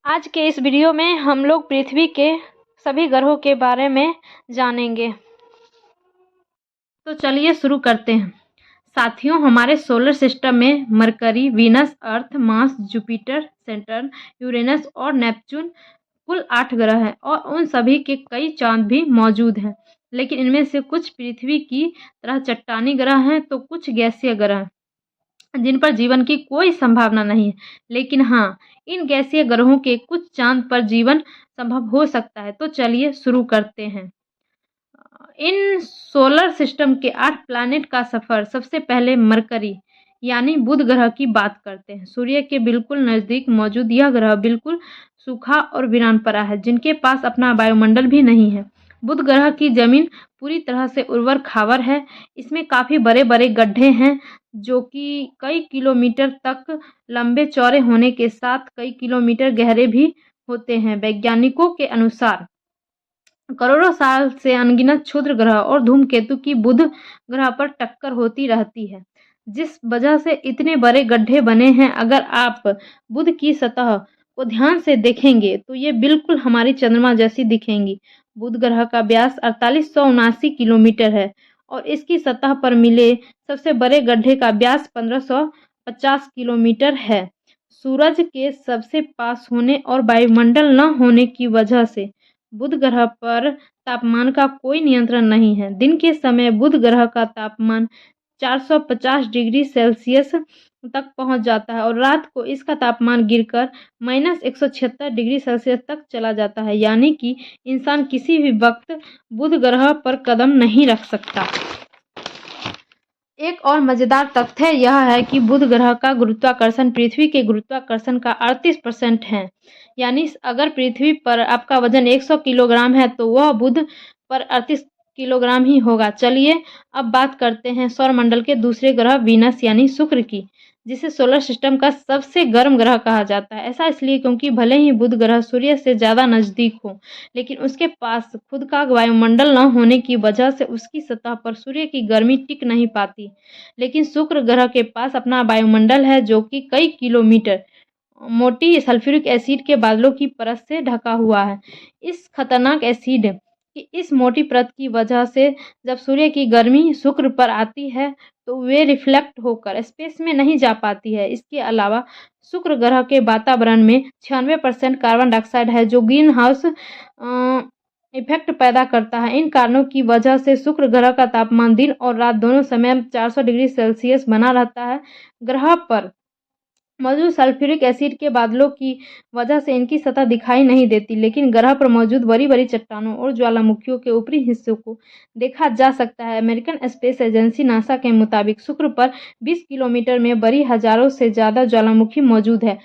आज के इस वीडियो में हम लोग पृथ्वी के सभी ग्रहों के बारे में जानेंगे। तो चलिए शुरू करते हैं। साथियों, हमारे सोलर सिस्टम में मरकरी, वीनस, अर्थ, मार्स, जुपिटर, सैटर्न, यूरेनस और नेपच्यून कुल 8 ग्रह हैं और उन सभी के कई चांद भी मौजूद हैं। लेकिन इनमें से कुछ पृथ्वी की तरह चट्टानी ग्रह हैं तो कुछ गैसीय ग्रह हैं जिन पर जीवन की कोई संभावना नहीं है। लेकिन हाँ, इन गैसीय ग्रहों के कुछ चांद पर जीवन संभव हो सकता है। तो चलिए शुरू करते हैं। इन सोलर सिस्टम के 8 प्लैनेट का सफर। सबसे पहले मरकरी यानी बुध ग्रह की बात करते हैं। सूर्य के बिल्कुल नजदीक मौजूद यह ग्रह बिल्कुल सूखा और वीरान पड़ा है, जिनके पास अपना वायुमंडल भी नहीं है। बुध ग्रह की जमीन पूरी तरह से उर्वर खावर है। इसमें काफी बड़े बड़े गड्ढे हैं जो कि कई किलोमीटर तक लंबे चौड़े होने के साथ कई किलोमीटर गहरे भी होते हैं। वैज्ञानिकों के अनुसार करोड़ों साल से अनगिनत क्षुद्र ग्रह और धूमकेतु की बुध ग्रह पर टक्कर होती रहती है, जिस वजह से इतने बड़े गड्ढे बने हैं। अगर आप बुध की सतह को ध्यान से देखेंगे तो ये बिल्कुल हमारी चंद्रमा जैसी दिखेंगी। बुध ग्रह का व्यास 4879 किलोमीटर है और इसकी सतह पर मिले सबसे बड़े गड्ढे का व्यास 1550 किलोमीटर है। सूरज के सबसे पास होने और वायुमंडल न होने की वजह से बुध ग्रह पर तापमान का कोई नियंत्रण नहीं है। दिन के समय बुध ग्रह का तापमान 450 डिग्री सेल्सियस तक पहुंच जाता है और रात को इसका तापमान गिरकर -176 डिग्री सेल्सियस तक चला जाता है, यानी कि इंसान किसी भी वक्त बुध ग्रह पर कदम नहीं रख सकता। एक और मजेदार तथ्य यह है कि बुध ग्रह का गुरुत्वाकर्षण पृथ्वी के गुरुत्वाकर्षण का 38% है। यानी अगर पृथ्वी पर आपका वजन 100 किलोग्राम है तो वह बुध पर 38 किलोग्राम ही होगा। चलिए अब बात करते हैं सौरमंडल के दूसरे ग्रह वीनस यानी शुक्र की, जिसे सोलर सिस्टम का सबसे गर्म ग्रह कहा जाता है। ऐसा इसलिए क्योंकि भले ही बुध ग्रह सूर्य से ज़्यादा नज़दीक हो, लेकिन उसके पास खुद का वायुमंडल न होने की वजह से उसकी सतह पर सूर्य की गर्मी टिक नहीं पाती। लेकिन शुक्र ग्रह के पास अपना वायुमंडल है जो कि कई किलोमीटर मोटी सल्फ्यूरिक एसिड के बादलों की परत से ढका हुआ है। इस खतरनाक एसिड की इस मोटी परत की वजह से जब सूर्य की गर्मी शुक्र पर आती है तो वे रिफ्लेक्ट होकर स्पेस में नहीं जा पाती है। इसके अलावा शुक्र ग्रह के वातावरण में 96% कार्बन डाइऑक्साइड है जो ग्रीन हाउस इफेक्ट पैदा करता है। इन कारणों की वजह से शुक्र ग्रह का तापमान दिन और रात दोनों समय 400 डिग्री सेल्सियस बना रहता है। ग्रह पर मौजूद सल्फ्यूरिक एसिड के बादलों की वजह से इनकी सतह दिखाई नहीं देती, लेकिन ग्रह पर मौजूद बड़ी बड़ी चट्टानों और ज्वालामुखियों के ऊपरी हिस्सों को देखा जा सकता है। अमेरिकन स्पेस एजेंसी नासा के मुताबिक शुक्र पर 20 किलोमीटर में बड़ी हजारों से ज़्यादा ज्वालामुखी मौजूद है,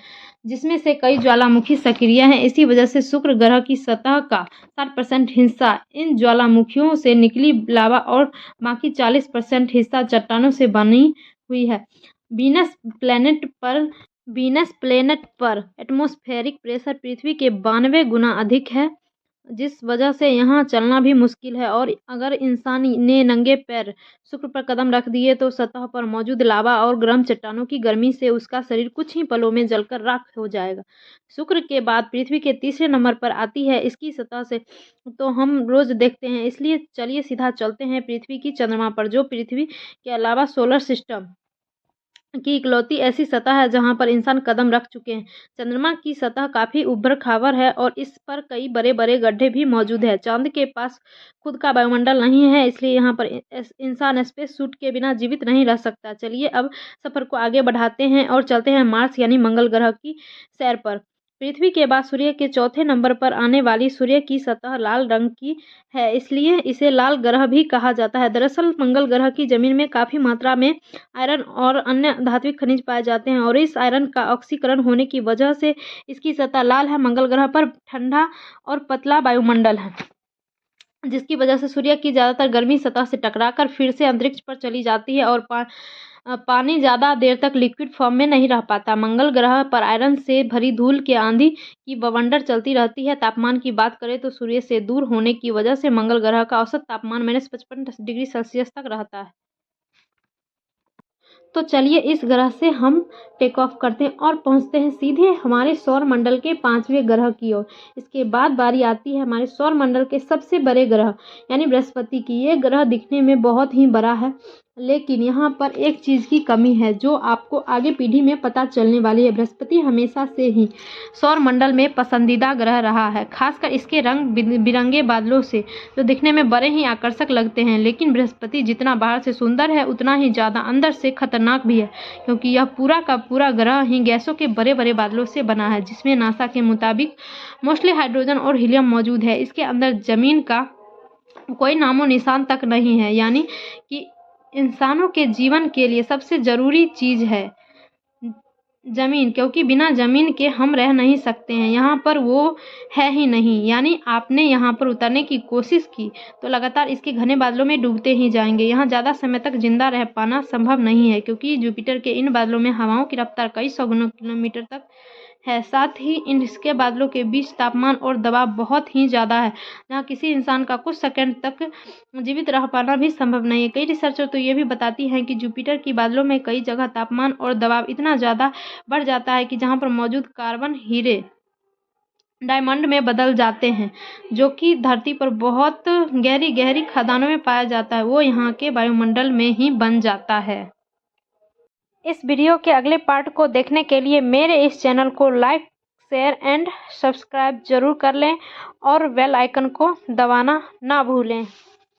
जिसमें से कई ज्वालामुखी सक्रिय हैं। इसी वजह से शुक्र ग्रह की सतह का 60% हिस्सा इन ज्वालामुखियों से निकली लावा और बाकी 40% हिस्सा चट्टानों से बनी हुई है। वीनस प्लेनेट पर एटमॉस्फेरिक प्रेशर पृथ्वी के 92 गुना अधिक है, जिस वजह से यहाँ चलना भी मुश्किल है। और अगर इंसान ने नंगे पैर शुक्र पर कदम रख दिए तो सतह पर मौजूद लावा और गर्म चट्टानों की गर्मी से उसका शरीर कुछ ही पलों में जलकर राख हो जाएगा। शुक्र के बाद पृथ्वी के तीसरे नंबर पर आती है इसकी सतह से तो हम रोज देखते हैं। इसलिए चलिए सीधा चलते हैं पृथ्वी की चंद्रमा पर, जो पृथ्वी के अलावा सोलर सिस्टम की इकलौती ऐसी सतह है जहां पर इंसान कदम रख चुके हैं। चंद्रमा की सतह काफी उबड़ खाबड़ है और इस पर कई बड़े बड़े गड्ढे भी मौजूद है। चांद के पास खुद का वायुमंडल नहीं है, इसलिए यहाँ पर इंसान स्पेस सूट के बिना जीवित नहीं रह सकता। चलिए अब सफर को आगे बढ़ाते हैं और चलते हैं मार्स यानी मंगल ग्रह की सैर पर। पृथ्वी के बाद सूर्य के चौथे नंबर पर आने वाली सूर्य की सतह लाल रंग की है, इसलिए इसे लाल ग्रह भी कहा जाता है। दरअसल मंगल ग्रह की जमीन में काफी मात्रा में आयरन और अन्य धात्विक खनिज पाए जाते हैं और इस आयरन का ऑक्सीकरण होने की वजह से इसकी सतह लाल है। मंगल ग्रह पर ठंडा और पतला वायुमंडल है, जिसकी वजह से सूर्य की ज्यादातर गर्मी सतह से टकराकर फिर से अंतरिक्ष पर चली जाती है और पानी ज़्यादा देर तक लिक्विड फॉर्म में नहीं रह पाता। मंगल ग्रह पर आयरन से भरी धूल के आंधी की बवंडर चलती रहती है। तापमान की बात करें तो सूर्य से दूर होने की वजह से मंगल ग्रह का औसत तापमान -55 डिग्री सेल्सियस तक रहता है। तो चलिए इस ग्रह से हम टेक ऑफ करते हैं और पहुंचते हैं सीधे हमारे सौर मंडल के 5वें ग्रह की ओर। इसके बाद बारी आती है हमारे सौर मंडल के सबसे बड़े ग्रह यानी बृहस्पति की। ये ग्रह दिखने में बहुत ही बड़ा है, लेकिन यहाँ पर एक चीज़ की कमी है जो आपको आगे पीढ़ी में पता चलने वाली है। बृहस्पति हमेशा से ही सौर मंडल में पसंदीदा ग्रह रहा है, खासकर इसके रंग बिरंगे बादलों से जो दिखने में बड़े ही आकर्षक लगते हैं। लेकिन बृहस्पति जितना बाहर से सुंदर है उतना ही ज़्यादा अंदर से खतरनाक भी है, क्योंकि यह पूरा का पूरा ग्रह ही गैसों के बड़े बड़े बादलों से बना है, जिसमें नासा के मुताबिक मोस्टली हाइड्रोजन और हीलियम मौजूद है। इसके अंदर जमीन का कोई नामो निशान तक नहीं है, यानी कि इंसानों के जीवन के लिए सबसे ज़रूरी चीज़ है ज़मीन, क्योंकि बिना ज़मीन के हम रह नहीं सकते हैं। यहाँ पर वो है ही नहीं, यानी आपने यहाँ पर उतरने की कोशिश की तो लगातार इसके घने बादलों में डूबते ही जाएंगे। यहाँ ज़्यादा समय तक जिंदा रह पाना संभव नहीं है, क्योंकि जुपिटर के इन बादलों में हवाओं की रफ्तार कई सौ किलोमीटर तक है। साथ ही इसके बादलों के बीच तापमान और दबाव बहुत ही ज़्यादा है, जहाँ किसी इंसान का कुछ सेकंड तक जीवित रह पाना भी संभव नहीं है। कई रिसर्चर तो ये भी बताती हैं कि जुपिटर की बादलों में कई जगह तापमान और दबाव इतना ज़्यादा बढ़ जाता है कि जहाँ पर मौजूद कार्बन हीरे डायमंड में बदल जाते हैं, जो कि धरती पर बहुत गहरी गहरी खदानों में पाया जाता है, वो यहाँ के वायुमंडल में ही बन जाता है। इस वीडियो के अगले पार्ट को देखने के लिए मेरे इस चैनल को लाइक, शेयर एंड सब्सक्राइब जरूर कर लें और बेल आइकन को दबाना ना भूलें।